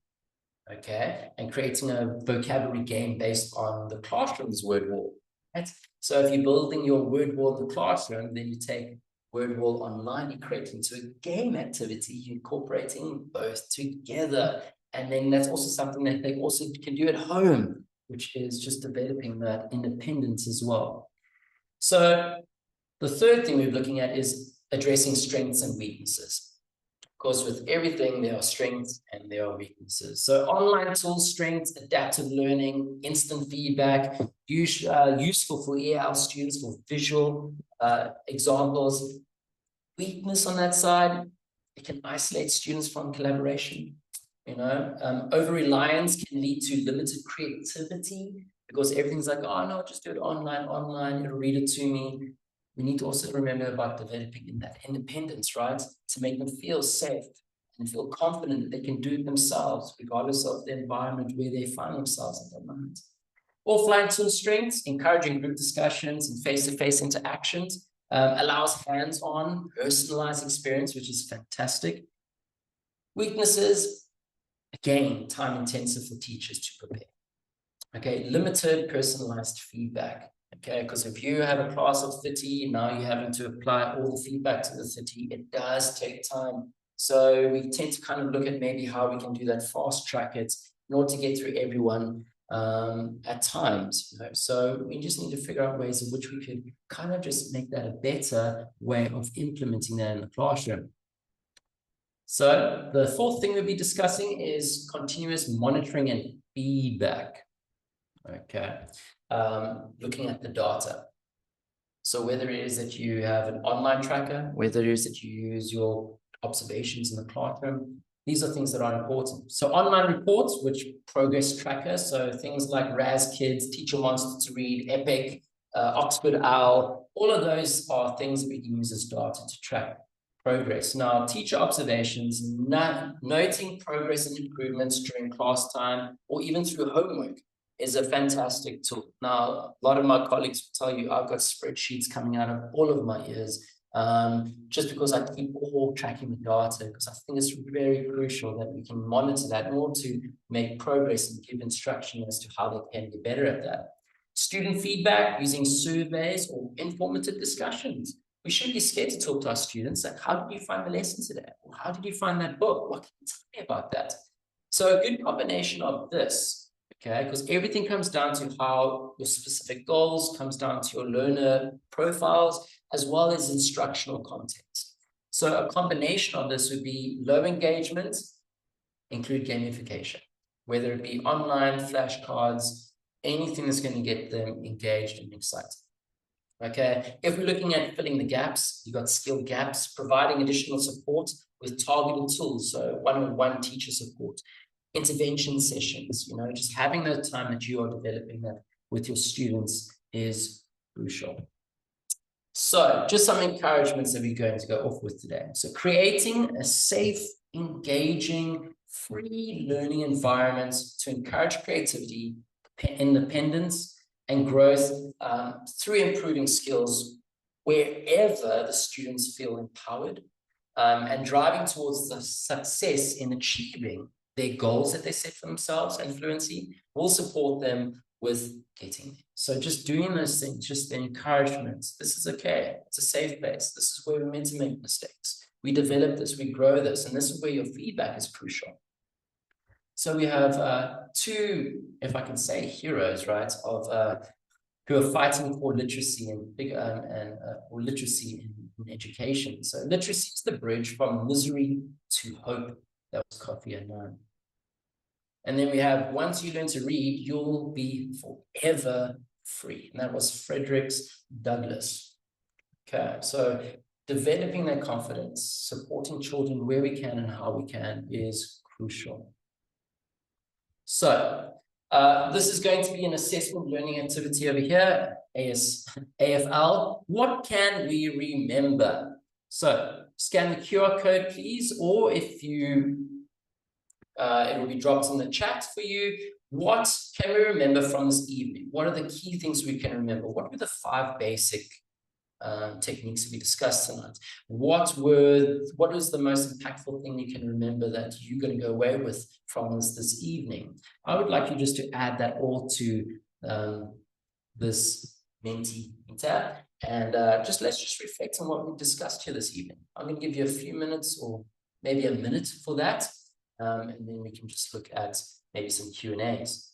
okay, and creating a vocabulary game based on the classroom's word wall, right? So if you're building your word wall in the classroom, then you take word wall online, you create it into a game activity, you're incorporating both together. And then that's also something that they also can do at home, which is just developing that independence as well. So the third thing we're looking at is addressing strengths and weaknesses. Of course, with everything, there are strengths and there are weaknesses. So online tools, strengths, adaptive learning, instant feedback, useful for EL students for visual examples. Weakness on that side, it can isolate students from collaboration. You know, over-reliance can lead to limited creativity because everything's like, oh no, just do it online, it'll read it to me. We need to also remember about developing in that independence, right? To make them feel safe and feel confident that they can do it themselves, regardless of the environment where they find themselves at the moment. Offline tool strengths, encouraging group discussions and face-to-face interactions, allows hands-on, personalized experience, which is fantastic. Weaknesses, again, time-intensive for teachers to prepare. Okay, limited personalized feedback. Okay, because if you have a class of 30, now you're having to apply all the feedback to the 30, it does take time. So we tend to kind of look at maybe how we can do that, fast track it in order to get through everyone at times. You know? So we just need to figure out ways in which we could kind of just make that a better way of implementing that in the classroom. So the fourth thing we'll be discussing is continuous monitoring and feedback. Okay, looking at the data. So whether it is that you have an online tracker, whether it is that you use your observations in the classroom, these are things that are important. So online reports, which progress tracker, so things like RAS Kids, Teacher Wants to Read, Epic, Oxford Owl, all of those are things that we can use as data to track progress. Now, teacher observations, noting progress and improvements during class time or even through homework is a fantastic tool. Now, a lot of my colleagues will tell you I've got spreadsheets coming out of all of my ears just because I keep all tracking the data, because I think it's very crucial that we can monitor that in order to make progress and give instruction as to how they can get better at that. Student feedback using surveys or informative discussions. We shouldn't be scared to talk to our students. Like, how did you find the lesson today? Or how did you find that book? What can you tell me about that? So a good combination of this, okay, because everything comes down to how your specific goals, comes down to your learner profiles, as well as instructional context. So a combination of this would be low engagement, include gamification, whether it be online, flashcards, anything that's going to get them engaged and excited. Okay, if we're looking at filling the gaps, you've got skill gaps, providing additional support with targeted tools, so one-on-one teacher support, intervention sessions, you know, just having the time that you are developing that with your students is crucial. So just some encouragements that we're going to go off with today. So creating a safe, engaging, free learning environment to encourage creativity, independence, and growth through improving skills wherever the students feel empowered and driving towards the success in achieving their goals that they set for themselves, and Fluency will support them with getting there. So just doing those things, just the encouragement, this is okay, it's a safe place, this is where we're meant to make mistakes. We develop this, we grow this, and this is where your feedback is crucial. So we have two, if I can say, heroes, right, of who are fighting for literacy or literacy in education. So literacy is the bridge from misery to hope. That was Kofi Annan. And then we have, once you learn to read, you'll be forever free. And that was Frederick Douglass. Okay, so developing that confidence, supporting children where we can and how we can is crucial. So This is going to be an assessment learning activity over here, AFL. What can we remember? So scan the QR code, please, or if you, it will be dropped in the chat for you. What can we remember from this evening? What are the key things we can remember? What were the 5 basic techniques we discussed tonight? What was the most impactful thing you can remember that you're going to go away with from this evening? I would like you just to add that all to this Mentimeter, and let's just reflect on what we discussed here this evening. I'm going to give you a few minutes or maybe a minute for that, and then we can just look at maybe some Q&As.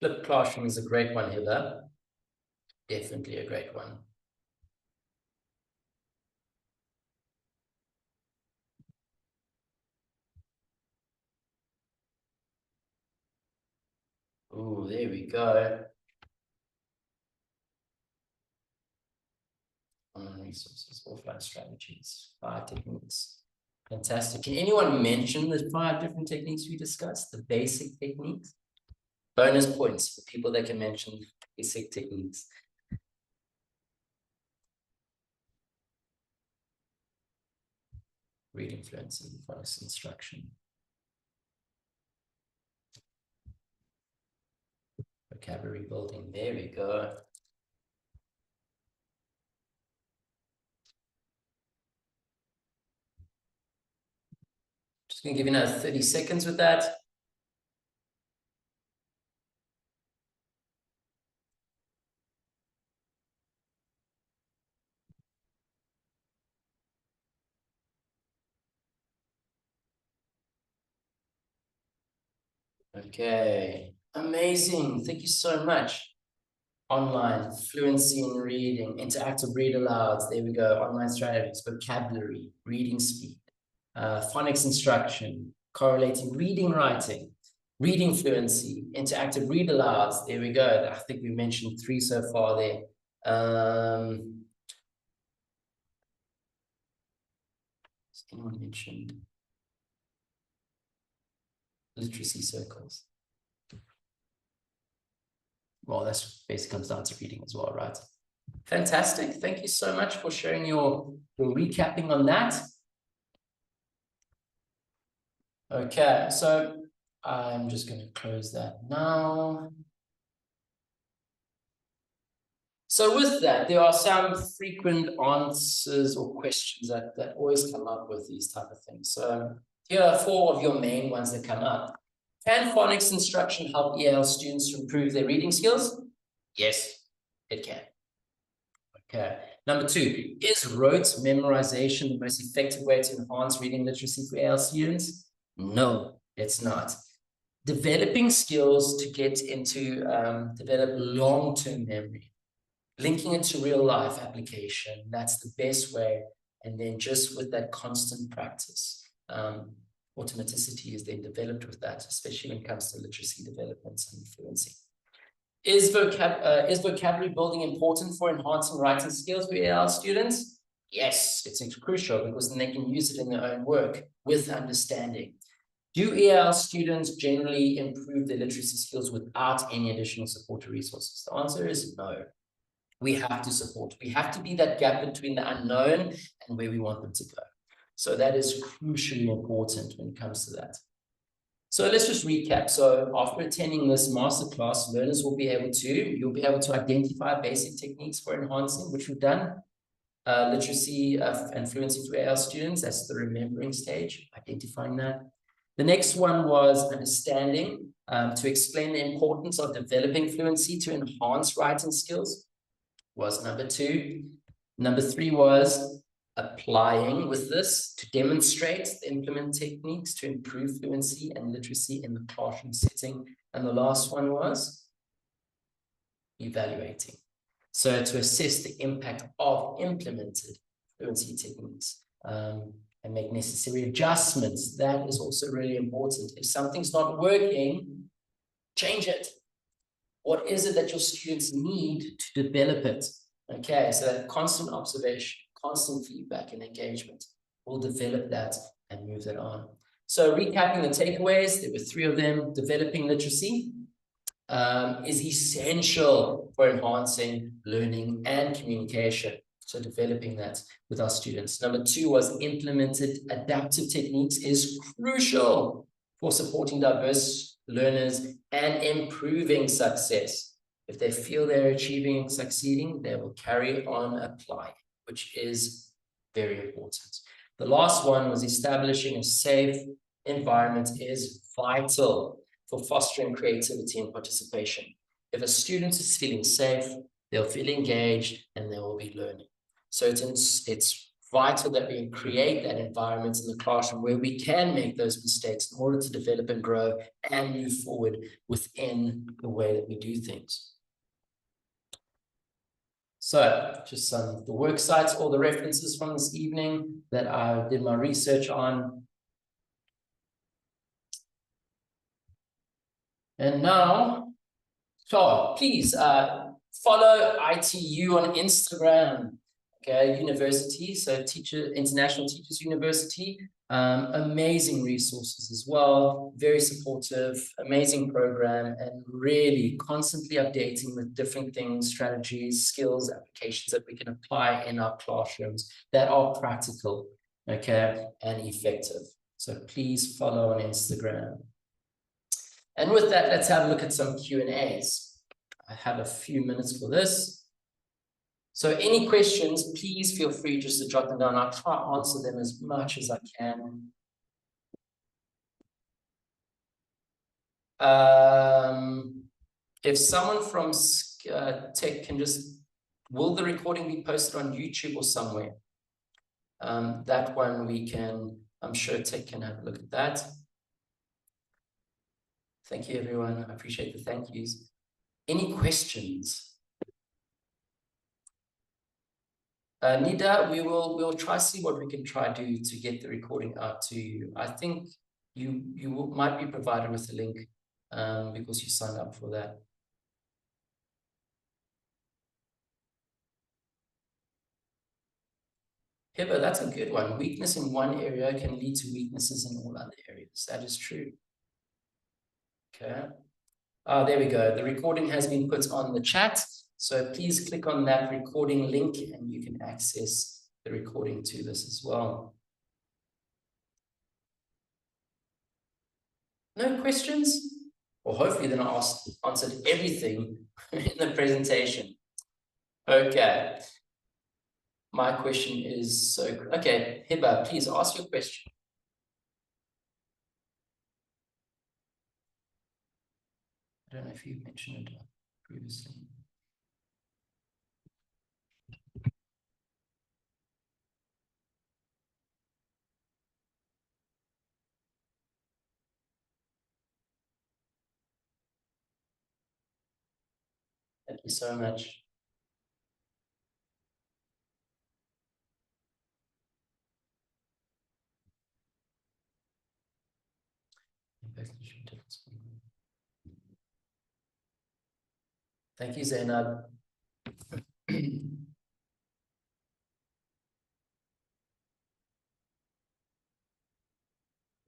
Flipped classroom is a great one, Heather. Definitely a great one. Oh, there we go. Online resources, offline strategies, 5 techniques. Fantastic. Can anyone mention the 5 different techniques we discussed? The basic techniques? Bonus points for people that can mention basic techniques. Reading fluency, phonics instruction. Vocabulary building, there we go. Just gonna give you another 30 seconds with that. Okay, amazing. Thank you so much. Online, fluency in reading, interactive read alouds. There we go. Online strategies, vocabulary, reading speed, phonics instruction, correlating reading, writing, reading fluency, interactive read alouds. There we go. I think we mentioned 3 so far there. Does anyone mention literacy circles? Well, that's basically comes down to reading as well, right? Fantastic. Thank you so much for sharing your recapping on that. Okay, so I'm just going to close that now. So with that, there are some frequent answers or questions that always come up with these type of things. So here are 4 of your main ones that come up. Can phonics instruction help EL students to improve their reading skills? Yes, it can. Okay. Number 2, is rote memorization the most effective way to enhance reading literacy for EL students? No, it's not. Developing skills to get into, develop long-term memory, linking it to real life application, that's the best way. And then just with that constant practice, automaticity is then developed with that, especially when it comes to literacy development and fluency. Is vocabulary building important for enhancing writing skills for EL students? Yes, it's crucial because then they can use it in their own work with understanding. Do EL students generally improve their literacy skills without any additional support or resources? The answer is no. We have to support. We have to be that gap between the unknown and where we want them to go. So that is crucially important when it comes to that. So let's just recap. So after attending this masterclass, learners will be able to identify basic techniques for enhancing, which we've done. Literacy and fluency for AL students, that's the remembering stage, identifying that. The next one was understanding, to explain the importance of developing fluency to enhance writing skills, was number 2. Number 3 was applying with this to demonstrate the implement techniques to improve fluency and literacy in the classroom setting. And the last one was evaluating. So to assess the impact of implemented fluency techniques and make necessary adjustments. That is also really important. If something's not working, change it. What is it that your students need to develop it? Okay, so that constant observation, constant feedback and engagement will develop that and move that on. So recapping the takeaways, there were 3 of them. Developing literacy is essential for enhancing learning and communication. So developing that with our students. Number 2 was implemented adaptive techniques is crucial for supporting diverse learners and improving success. If they feel they're achieving and succeeding, they will carry on applying, which is very important. The last one was establishing a safe environment is vital for fostering creativity and participation. If a student is feeling safe, they'll feel engaged and they will be learning. So it's vital that we create that environment in the classroom where we can make those mistakes in order to develop and grow and move forward within the way that we do things. So just some of the work sites, all the references from this evening that I did my research on. And now, so please follow ITU on Instagram, okay, university, so International Teachers University, amazing resources as well, very supportive, amazing program, and really constantly updating with different things, strategies, skills, applications that we can apply in our classrooms that are practical, okay, and effective. So please follow on Instagram. And with that, let's have a look at some Q&As. I have a few minutes for this. So any questions, please feel free just to jot them down. I'll try to answer them as much as I can. If someone from Tech can just, will the recording be posted on YouTube or somewhere? That one we can, I'm sure Tech can have a look at that. Thank you, everyone. I appreciate the thank yous. Any questions? Nida, we'll try to see what we can try to do to get the recording out to you. I think you might be provided with a link because you signed up for that. Hiba, that's a good one. Weakness in one area can lead to weaknesses in all other areas. That is true. Okay. There we go. The recording has been put on the chat. So please click on that recording link and you can access the recording to this as well. No questions? Well, hopefully then I answered everything in the presentation. Okay. My question is so, okay, Hiba, please ask your question. I don't know if you mentioned it previously. Thank you so much. Thank you, Zainab.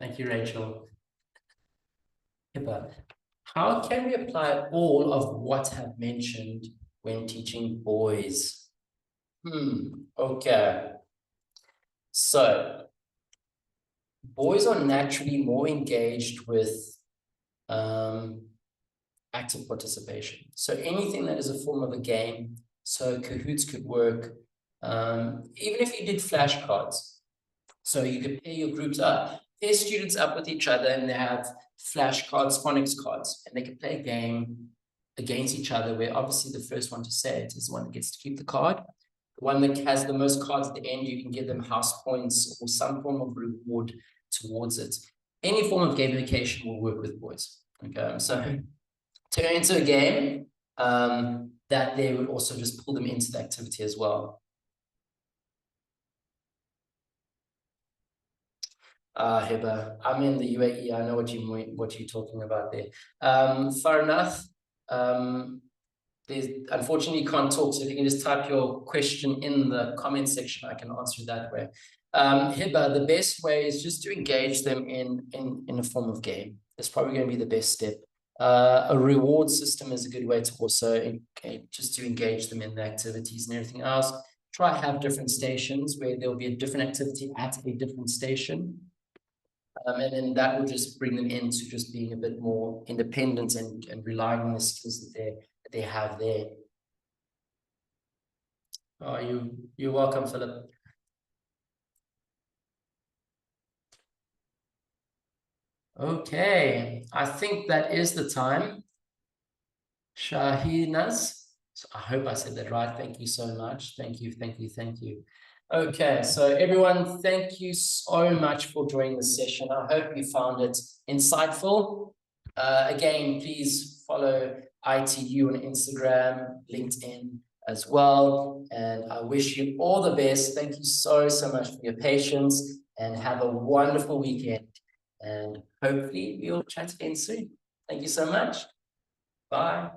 Thank you, Rachel. How can we apply all of what I've mentioned when teaching boys? Okay. So, boys are naturally more engaged with active participation. So anything that is a form of a game, so Kahoots could work, even if you did flashcards. So you could pair your groups up, pair students up with each other and they have flashcards, phonics cards, and they can play a game against each other where obviously the first one to say it is the one that gets to keep the card. The one that has the most cards at the end, you can give them house points or some form of reward towards it. Any form of gamification will work with boys. Okay, so turn into a game that they would also just pull them into the activity as well. Hiba, I'm in the UAE. I know what you're talking about there. Fair enough. There's unfortunately you can't talk, so if you can just type your question in the comment section, I can answer it that way. Hiba, the best way is just to engage them in a form of game. That's probably going to be the best step. A reward system is a good way to also just to engage them in the activities and everything else. Try have different stations where there'll be a different activity at a different station. And then that will just bring them into just being a bit more independent and relying on the skills that they have there. Oh, you're welcome, Philip. Okay, I think that is the time. Shahinas. So I hope I said that right. Thank you so much. Thank you, thank you, thank you. Okay, so everyone, thank you so much for joining the session. I hope you found it insightful. Again, please follow ITU on Instagram, LinkedIn as well. And I wish you all the best. Thank you so much for your patience and have a wonderful weekend. And hopefully we'll chat again soon. Thank you so much. Bye.